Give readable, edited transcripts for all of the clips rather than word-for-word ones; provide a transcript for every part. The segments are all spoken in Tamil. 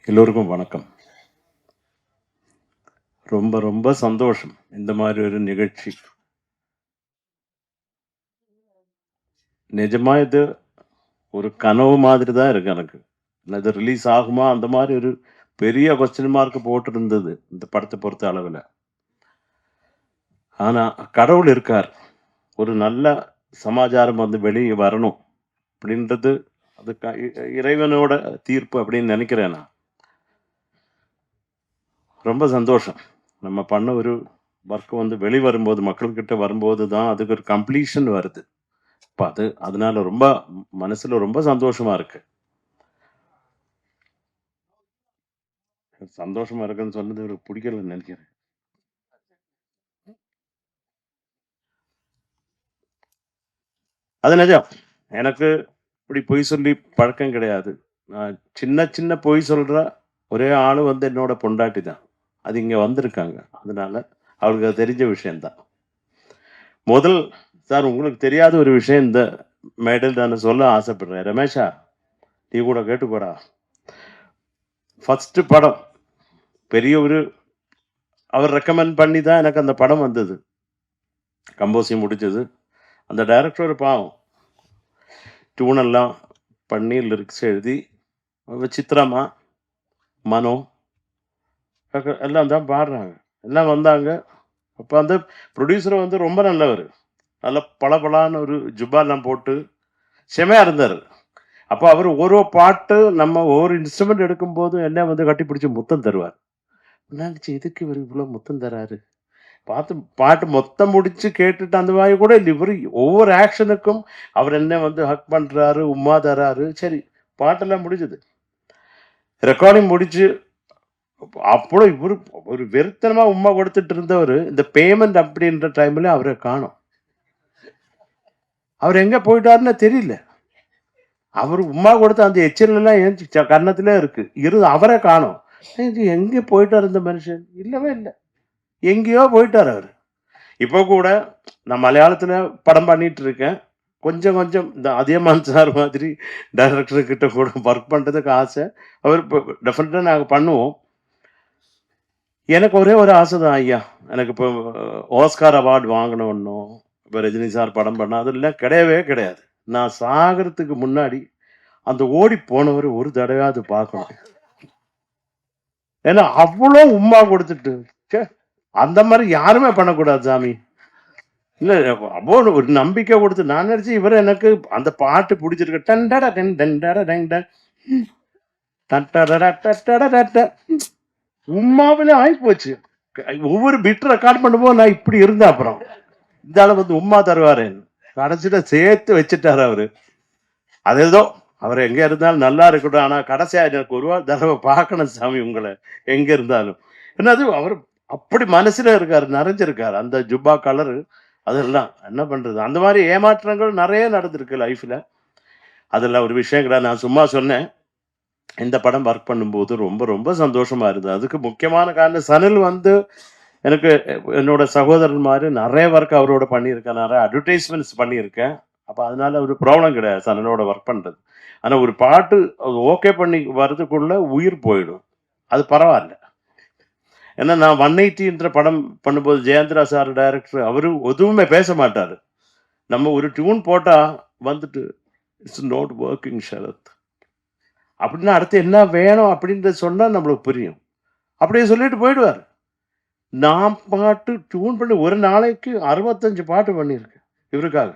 எல்லோருக்கும் வணக்கம். ரொம்ப ரொம்ப சந்தோஷம். இந்த மாரி ஒரு நிகழ்ச்சி. நிஜமா இது ஒரு கனவு மாதிரி தான் இருக்கு எனக்கு. இது ரிலீஸ் ஆகுமா? அந்த மாரி ஒரு பெரிய கொஸ்டின் மார்க் போட்டிருந்தது, இந்த படத்த பொறுத்த அளவுல. ஆனா, கடவுள் இருக்கார். ஒரு நல்ல சமாச்சாரம் வந்து வெளிய வரணும் அப்படின்றது அது இறைவனோட தீர்ப்பு அப்படின்னு நெனைக்கிறேன் நான். ரொம்ப சந்தோஷம். நம்ம பண்ண ஒரு ஒர்க் வந்து வெளிவரும்போது, மக்கள்கிட்ட வரும்போது தான் அதுக்கு ஒரு கம்ப்ளீஷன் வருது. அப்ப அதனால ரொம்ப மனசுல ரொம்ப சந்தோஷமா இருக்கு. சந்தோஷமா இருக்குன்னு சொன்னது இவருக்கு பிடிக்கலன்னு நெனைக்கிறேன். அது நிஜம். எனக்கு இப்படி பொய் சொல்லி பழக்கம் கிடையாது. நான் சின்ன சின்ன பொய் சொல்ற ஒரே ஆளு வந்து என்னோட பொண்டாட்டி தான். அது இங்க வந்திருக்காங்க. அதனால அவளுக்கு அது தெரிஞ்ச விஷயம் தான். முதல் சார் உங்களுக்கு தெரியாத ஒரு விஷயம் இந்த மேடையில நான் சொல்ல ஆசைப்படுறேன். ரமேஷா, நீ கூட கேட்டுக்கோடா. ஃபர்ஸ்ட் படம் பெரிய ஒரு அவர் ரெக்கமெண்ட் பண்ணி தான் எனக்கு அந்த படம் வந்தது. கம்போசிங் முடிச்சது. அந்த டைரக்டர் ஒரு பாவம். டியூன் எல்லாம் பண்ணி லிரிக்ஸ் எழுதி சித்ராம்மா, மனோ எல்லாம் தான் பாடுறாங்க. எல்லாம் வந்தாங்க. அப்ப அந்த ப்ரொடியூசர் வந்து ரொம்ப நல்லவரு. நல்ல பளபளான்னு ஒரு ஜுப்பாலாம் போட்டு செமையா இருந்தாரு. அப்ப அவரு ஒரு பாட்டு நம்ம ஒவ்வொரு இன்ஸ்ட்ருமெண்ட் எடுக்கும்போது என்ன வந்து கட்டிப்பிடிச்சு முத்தம் தருவார். என்னாச்சு எதுக்கு இவரு இவ்வளோ முத்தம் தராரு? பார்த்து பாட்டு மொத்தம் முடிச்சு கேட்டுட்டு அந்த மாரி கூட இல்ல. இவரு ஒவ்வொரு ஆக்ஷனுக்கும் அவர் என்ன வந்து ஹக் பண்றாரு, உம்மா தராரு. சரி பாட்டெல்லாம் முடிஞ்சது. ரெக்கார்டிங் முடிச்சு அப்புறம் இவரு ஒரு வெறித்தனமா உம்மா கொடுத்துட்டு இருந்தவரு, இந்த பேமெண்ட் அப்படின்ற டைம்ல அவர காணோம். அவர் எங்க போயிட்டாருன்னு தெரியல. அவரு உம்மா கொடுத்த அந்த எச்சில் எல்லாம் ஏன் கன்னத்திலே இருக்கு. அவர காணோம். இது எங்க போயிட்டாரு இந்த மனுஷன்? இல்லவே இல்ல. எங்கேயோ போயிட்டாரு அவரு. இப்போ கூட நான் மலையாளத்துல படம் பண்ணிட்டு இருக்கேன். கொஞ்சம் கொஞ்சம் இந்த அதியமான் சார் மாதிரி டைரக்டர் கிட்ட கூட ஒர்க் பண்றதுக்கு ஆசை. அவர் இப்போ டெஃபினட்டா நாங்க பண்ணுவோம். எனக்கு ஒரே ஒரு ஆசை தான் ஐயா. எனக்கு இப்போ ஆஸ்கார் அவார்ட் வாங்கணும்ன்னும், இப்போ ரஜினி சார் படம் பண்ணா அதெல்லாம் கிடையவே கிடையாது. நான் சாகறதுக்கு முன்னாடி அந்த ஓடி போனவர ஒரு தடவையாவது பார்க்கணும். ஏன்னா அவ்வளோ உம்மா குடுத்துட்டு, ச்சே! அந்த மாரி யாருமே பண்ணக்கூடாது சாமி. இல்ல அப்போ ஒரு நம்பிக்கை குடுத்து நான் நெனச்சேன் இவரு எனக்கு அந்த பாட்டு புடிச்சிருக்கு. டண்டட டென் டண்டட டென் டன் டட்டடட டட்டடட உம்மாவிலே ஆயிப்போச்சு. ஒவ்வொரு பிட் ரெக்கார்ட் பண்ணும்போது நான் இப்படி இருந்தேன் அப்புறம். இந்த ஆளு வந்து உம்மா தருவாரேன்னு. கடைசியில சேர்த்து வச்சுட்டாரு அவரு. அது ஏதோ அவர் எங்க இருந்தாலும் நல்லா இருக்கட்டும். ஆனா கடைசியா எனக்கு ஒரு தடவை பார்க்கணும் சாமி உங்கள. எங்க இருந்தாலும். என்னது அவரு அப்படி மனசுல இருக்காரு. நெறஞ்சிருக்காரு. அந்த ஜுப்பா கலரு அதெல்லாம். என்ன பண்றது? அந்த மாரி ஏமாற்றங்கள் நெறைய நடந்திருக்கு லைஃப்ல. அதெல்லாம் ஒரு விஷயம் கிடையாது. நான் சும்மா சொன்னேன். இந்த படம் ஒர்க் பண்ணும்போது ரொம்ப ரொம்ப சந்தோஷமா இருந்தது. அதுக்கு முக்கியமான காரணம் சனில் வந்து எனக்கு என்னோட சகோதரன் மாரி நெறைய ஒர்க் அவரோட பண்ணியிருக்கேன். நெறைய அட்வர்டைஸ்மென்ட்ஸ் பண்ணியிருக்கேன். அப்ப அதனால ஒரு ப்ராப்ளம் கிடையாது சனலோட ஒர்க் பண்றது. ஆனா ஒரு பாட்டு ஓகே பண்ணி வரதுக்குள்ள உயிர் போயிடும். அது பரவால்ல. ஏன்னா நான் 180ன்ற படம் பண்ணும்போது ஜெயந்திரா சார் டைரக்டர் அவரு எதுவுமே பேச மாட்டாரு. நம்ம ஒரு டியூன் போட்டா வந்துட்டு இட்ஸ் நாட் வொர்க்கிங் ஷரத். அப்படின்னா அடுத்து என்ன வேணும் அப்படின்றத சொன்னா நம்மளுக்கு புரியும். அப்படியே சொல்லிட்டு போயிடுவாரு. நான் பாட்டு டியூன் பண்ணி ஒரு நாளைக்கு 65 பாட்டு பண்ணியிருக்கேன். இவருக்காக.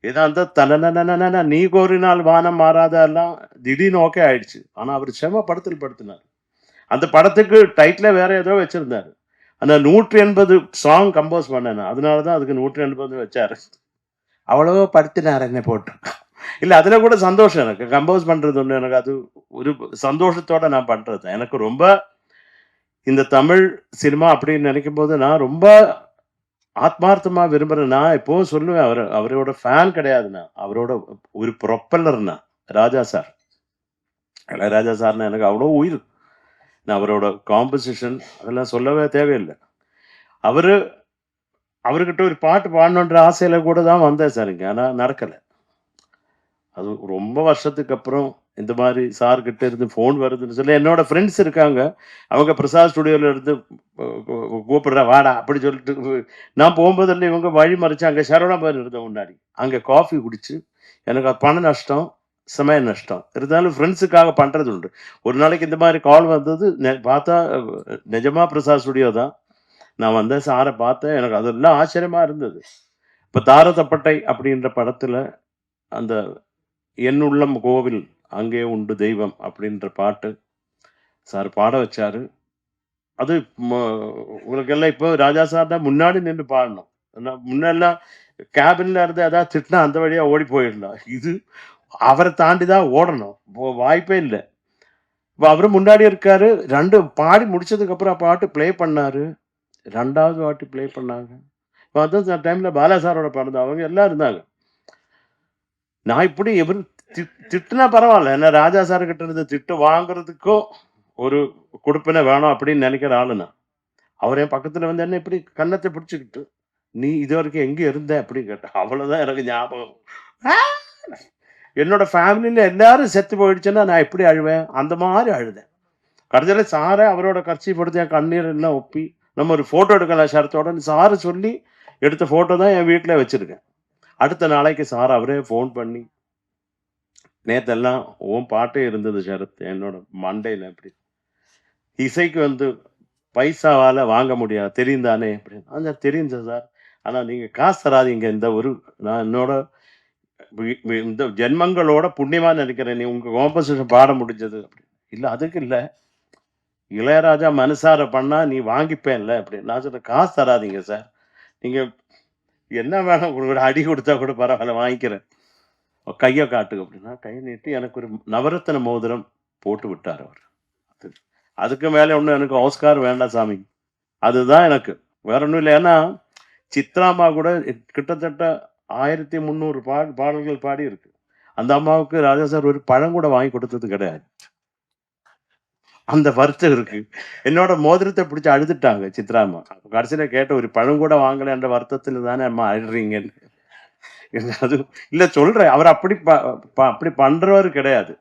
ஏதா இருந்தா தனனனனன நீ கோரினால் வானம் மாறாதெல்லாம் திடீர்னு ஓகே ஆயிடுச்சு. ஆனா அவரு செம படுத்தல் படுத்துனாரு. அந்த படத்துக்கு டைட்டிலே வேற ஏதோ வச்சிருந்தாரு. ஆனா 180 சாங் கம்போஸ் பண்ணேன் நான். அதனால தான் அதுக்கு 180 வச்சாரு. அவ்வளவோ படுத்தினாரு என்னை போட்டு. இல்ல அதுல கூட சந்தோஷம் எனக்கு. கம்போஸ் பண்றது ஒண்ணு எனக்கு அது ஒரு சந்தோஷத்தோட நான் பண்றது. எனக்கு ரொம்ப இந்த தமிழ் சினிமா அப்படின்னு நினைக்கும்போது நான் ரொம்ப ஆத்மார்த்தமா விரும்புறேன். நான் எப்பவும் சொல்லுவேன் அவரோட ஃபேன் கிடையாது நான். அவரோட ஒரு புரொப்பல்லர் நான். ராஜா சார். இளையராஜா சார்னா எனக்கு அவ்வளோ உயிர். நான் அவரோட காம்போசிஷன் அதெல்லாம் சொல்லவே தேவையில்ல. அவரு அவர்கிட்ட ஒரு பாட்டு பாடணுன்ற ஆசையில கூட தான் வந்தேன் சார் இங்க. ஆனா நடக்கல. அது ரொம்ப வருஷத்துக்கு அப்புறம் இந்த மாதிரி சார் கிட்ட இருந்து ஃபோன் வருதுன்னு சொல்லி என்னோட ஃப்ரெண்ட்ஸ் இருக்காங்க. அவங்க பிரசாத் ஸ்டுடியோல இருந்து கூப்பிடுறா வாடா அப்படி சொல்லிட்டு நான் போகும்போதெல்லாம் இவங்க வழி மறிச்சு அங்க சரவணா பவன் இருந்த முன்னாடி. அங்க காஃபி குடிச்சு எனக்கு அது பண நஷ்டம், சமய நஷ்டம். இருந்தாலும் ஃப்ரெண்ட்ஸுக்காக பண்றது உண்டு. ஒரு நாளைக்கு இந்த மாதிரி கால் வந்தது. பார்த்தா நிஜமா பிரசாத் ஸ்டுடியோ தான். நான் வந்தேன், சார பார்த்தேன். எனக்கு அதெல்லாம் ஆச்சரியமா இருந்தது. இப்ப தாரதப்பட்டை அப்படின்ற படத்துல அந்த "என் உள்ளம் கோவில் அங்கே உண்டு தெய்வம்" அப்படின்ற பாட்டு சார் பாட வச்சாரு. அது ம உங்களுக்கெல்லாம் இப்போ ராஜா சார் தான் முன்னாடி நின்னு பாடணும். முன்னெல்லாம் கேபின்ல இருந்து ஏதாவது திட்டினா அந்த வழியா ஓடி போயிடலாம். இது அவர தாண்டி தான் ஓடணும். வாய்ப்பே இல்ல. இப்ப அவரும் முன்னாடி இருக்காரு. 2 பாடி முடிச்சதுக்கப்புறம் பாட்டு ப்ளே பண்ணாரு. 2வது வாட்டி ப்ளே பண்ணாங்க. இப்ப அதான் டைம்ல பாலா சாரோட படம் தான். அவங்க எல்லாம் இருந்தாங்க. நான் இப்படி இவரு திட்டுனா பரவால்ல. ஏன்னா ராஜா சார் கிட்ட இருந்து திட்டு வாங்குறதுக்கும் ஒரு குடுப்பினை வேணும் அப்படின்னு நினைக்கிற ஆளு நான். அவர் என் பக்கத்துல வந்து என்ன இப்படி கன்னத்த பிடிச்சுக்கிட்டு, "நீ இதுவரைக்கும் எங்க இருந்த?" அப்படின்னு கேட்டான். அவ்வளவுதான் எனக்கு ஞாபகம். ஆ! என்னோட ஃபேமிலில எல்லாரும் செத்து போயிடுச்சுன்னா நான் எப்படி அழுவேன்? அந்த மாரி அழுதேன். கடைசியில சார அவரோட கர்ச்சீஃப் எடுத்து என் கண்ணீர் எல்லாம் ஒப்பி, நம்ம ஒரு ஃபோட்டோ எடுக்கலாம் ஷரத்தோடன்னு சாரு சொல்லி எடுத்த ஃபோட்டோ தான் என் வீட்ல வச்சிருக்கேன். அடுத்த நாளைக்கு சார் அவரே ஃபோன் பண்ணி, "நேத்தெல்லாம் உன் பாட்டே இருந்தது ஷரத் என்னோட மண்டையில" அப்படி. "இசைக்கு வந்து பைசாவால வாங்க முடியாது. தெரியும் தானே?" அப்படின்னு. தெரியும் சார். ஆனா நீங்க காசு தராதீங்க. இந்த ஒரு நான் என்னோட இந்த ஜென்மங்களோட புண்ணியமா நினைக்கிறேன். நீ உங்க காம்போசிஷன் பாட முடிஞ்சது" அப்படின்னு. "இல்ல அதுக்கு இல்ல. இளையராஜா மனசார பண்ணா நீ வாங்கிப்பேன்ல" அப்படின்னு. நான் சொன்னேன், "காசு தராதீங்க சார். நீங்க என்ன வேணா ஒரு அடி குடுத்தா கூட பரவால்ல வாங்கிக்கிறேன். கைய காட்டு" அப்படின்னா கைய நீட்டி எனக்கு ஒரு நவரத்தின மோதிரம் போட்டு விட்டாரு அவரு. அது அதுக்கு மேல ஒண்ணும் எனக்கு ஆஸ்கார் வேண்டாம் சாமி. அதுதான் எனக்கு. வேற ஒண்ணும் இல்ல. ஏன்னா, சித்ரா அம்மா கூட கிட்டத்தட்ட 1300 பாடல்கள் பாடியிருக்கு. அந்த அம்மாவுக்கு ராஜா சார் ஒரு பழம் கூட வாங்கி கொடுத்தது கிடையாது. அந்த வருத்தம் இருக்கு. என்னோட மோதிரத்த பிடிச்சு அழுதுட்டாங்க சித்ரா அம்மா. கடைசியில கேட்ட ஒரு பழம் கூட வாங்கலன்ற வருத்தத்துல தானே அம்மா அழுறீங்கன்னு. அது இல்ல சொல்றேன். அவர் அப்படி அப்படி பண்றவரு கிடையாது.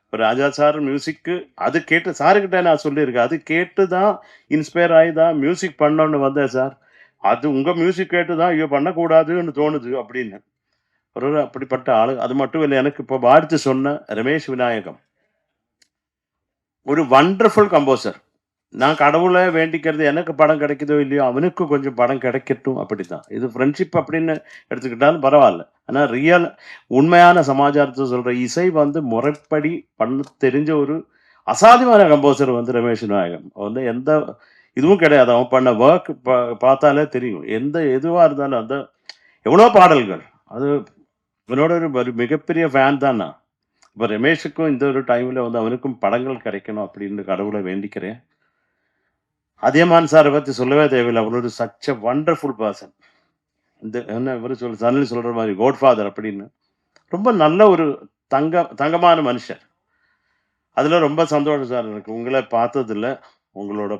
இப்ப ராஜா சார் மியூசிக்கு அது கேட்டு சார்கிட்ட நான் சொல்லியிருக்கேன். அது கேட்டு தான் இன்ஸ்பயர் ஆயி தான் மியூசிக் பண்ணணும்னு வந்தேன் சார். அது உங்க மியூசிக் கேட்டு தான் ஐயோ! பண்ணக்கூடாதுன்னு தோணுது அப்படின்னு. ஒரு அப்படிப்பட்ட ஆளு. அது மட்டும் இல்ல எனக்கு இப்போ வாழ்த்து சொன்ன ரமேஷ் விநாயகம். ஒரு வண்டர்ஃபுல் கம்போசர். நான் கடவுள வேண்டிக்கிறது எனக்கு படம் கிடைக்குதோ இல்லையோ, அவனுக்கும் கொஞ்சம் படம் கிடைக்கட்டும் அப்படித்தான். இது ஃப்ரெண்ட்ஷிப் அப்படின்னு எடுத்துக்கிட்டாலும் பரவால்ல. ஆனா உண்மையான சமாச்சாரத்த சொல்ற இசை வந்து முறைப்படி பண்ண தெரிஞ்ச ஒரு அசாத்தியமான கம்போசர் வந்து ரமேஷ் நாயகம். வந்து எந்த இதுவும் கிடையாது. அவன் பண்ண வொர்க் பார்த்தாலே தெரியும். எதுவா இருந்தாலும் அந்த எவ்வளோ பாடல்கள். அது இவனோட ஒரு மிகப்பெரிய ஃபேன் தான் நான். இப்ப ரமேஷுக்கும் இந்த ஒரு டைம்ல வந்து அவனுக்கும் படங்கள் கிடைக்கணும் அப்படின்னு கடவுள வேண்டிக்கிறேன். அதியமான் சார பத்தி சொல்லவே தேவையில்ல. அவர் ஒரு சச் எ வண்டர்ஃபுல் பெர்சன். இந்த என்ன இவரு சன்னி சொல்ற மாரி கோட்ஃபாதர் அப்படின்னு. ரொம்ப நல்ல ஒரு தங்கமான மனுஷன். அதுல ரொம்ப சந்தோஷம் சார் எனக்கு. உங்கள பார்த்ததுல, உங்களோட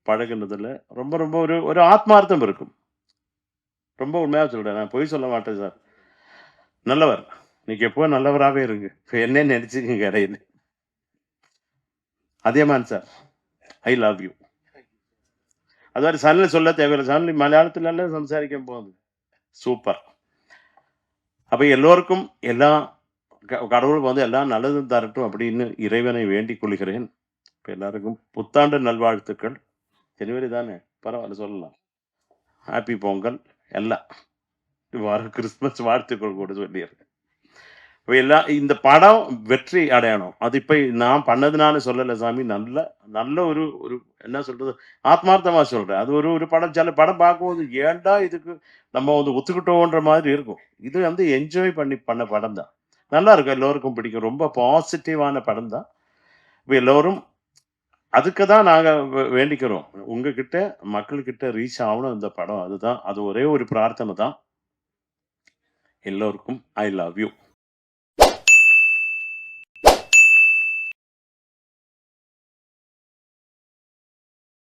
பழகுனதுல ரொம்ப ரொம்ப ஒரு ஒரு ஆத்மார்த்தம் இருக்கும். ரொம்ப உண்மையா சொல்றேன். நான் பொய் சொல்ல மாட்டேன் சார். நல்லவர். நீங்க எப்பவும் நல்லவராவே இருங்க. என்னன்னு நெனச்சுக்கங்க இடையில. Athiyaman sir, I love you. അതുമാതിരി സനലിൽ சொல்ல தேவையில்லை. சனல் மலையாளத்திலல்ல സംസാരിക്കാൻ പോകുന്നത്. சூப்பர். அப்ப எல்லோருக்கும் எல்லாம் கடவுள் வந்து எல்லாம் நல்லதும் தரட்டும் அப்படின்னு இறைவனை வேண்டிக் கொள்கிறேன். இப்ப எல்லாருக்கும் புத்தாண்டு நல்வாழ்த்துக்கள். ஜனவரி தானே பரவாயில்ல சொல்லலாம். ஹாப்பி பொங்கல் எல்லாம். வர கிறிஸ்துமஸ் வாழ்த்துக்கள் கூட சொல்லிடுறேன். இப்ப எல்லாம் இந்த படம் வெற்றி அடையணும். அது இப்ப நான் பண்ணதுனால சொல்லல சாமி. நல்ல நல்ல ஒரு ஒரு என்ன சொல்றது? ஆத்மார்த்தமா சொல்றேன். அது ஒரு ஒரு படம் சில படம் பார்க்கும்போது ஏன்டா இதுக்கு நம்ம வந்து ஒத்துக்கிட்டோன்ற மாதிரி இருக்கும். இது வந்து என்ஜாய் பண்ணி பண்ண படம் தான். நல்லா இருக்கும். எல்லோருக்கும் பிடிக்கும். ரொம்ப பாசிட்டிவான படம் தான். இப்ப எல்லோரும் அதுக்கு தான் நாங்க வேண்டிக்கிறோம். உங்ககிட்ட மக்கள்கிட்ட ரீச் ஆகணும் இந்த படம். அதுதான். அது ஒரே ஒரு பிரார்த்தனை தான். எல்லோருக்கும் ஐ லவ் யூ.